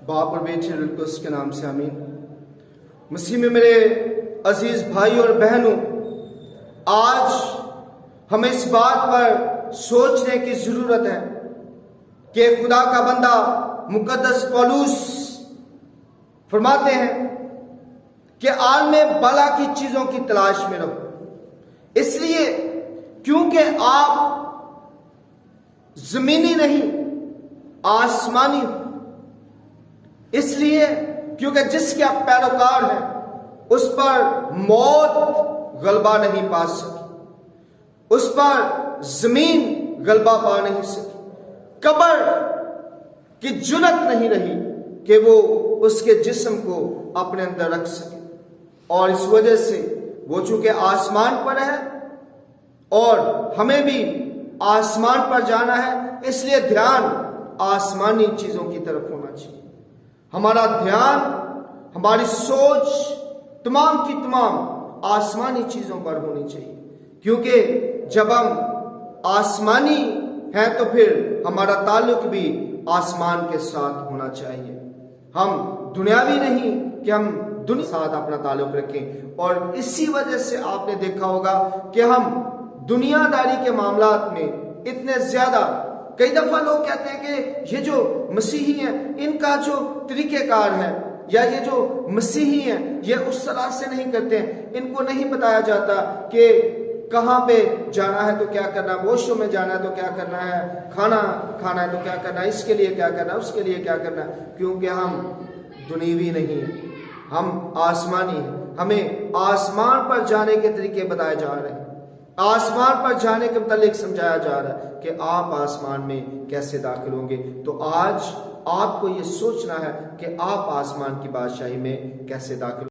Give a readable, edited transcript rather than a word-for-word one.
बाप और बेटे रुल्कुस के नाम से आमीन। मसीह में मेरे अजीज भाई और बहनों, आज हमें इस बात पर सोचने की जरूरत है कि खुदा का बंदा मुकद्दस पौलुस फरमाते हैं कि आलमे बाला की चीजों की तलाश में रहो, इसलिए क्योंकि आप जमीनी नहीं आसमानी हो। इसलिए क्योंकि जिसके आप पैरोकार हैं उस पर मौत गलबा नहीं पा सकी, उस पर जमीन गलबा पा नहीं सकी, कब्र की जुर्रत नहीं रही कि वो उसके जिस्म को अपने अंदर रख सके। और इस वजह से वो चूंकि आसमान पर है और हमें भी आसमान पर जाना है, इसलिए ध्यान आसमानी चीजों की तरफ होना चाहिए। हमारा ध्यान, हमारी सोच तमाम की तमाम आसमानी चीजों पर होनी चाहिए, क्योंकि जब हम आसमानी हैं तो फिर हमारा ताल्लुक भी आसमान के साथ होना चाहिए। हम दुनियावी नहीं कि हम दुनिया के साथ अपना ताल्लुक रखें। और इसी वजह से आपने देखा होगा कि हम दुनियादारी के मामलात में इतने ज्यादा, कई दफा लोग कहते हैं कि ये जो मसीही हैं इनका जो तरीकेकार है या ये जो मसीही हैं ये उस तरह से नहीं करते हैं, इनको नहीं बताया जाता कि कहाँ पे जाना है तो क्या करना है, वॉशरूम में जाना है तो क्या करना है, खाना खाना है तो क्या करना है, इसके लिए क्या करना है, उसके लिए क्या करना है, क्योंकि हम दुनियावी नहीं हैं, हम आसमानी हैं। हमें आसमान पर जाने के तरीके बताए जा रहे हैं, आसमान पर जाने के मतलब समझाया जा रहा है कि आप आसमान में कैसे दाखिल होंगे। तो आज आपको ये सोचना है कि आप आसमान की बादशाही में कैसे दाखिल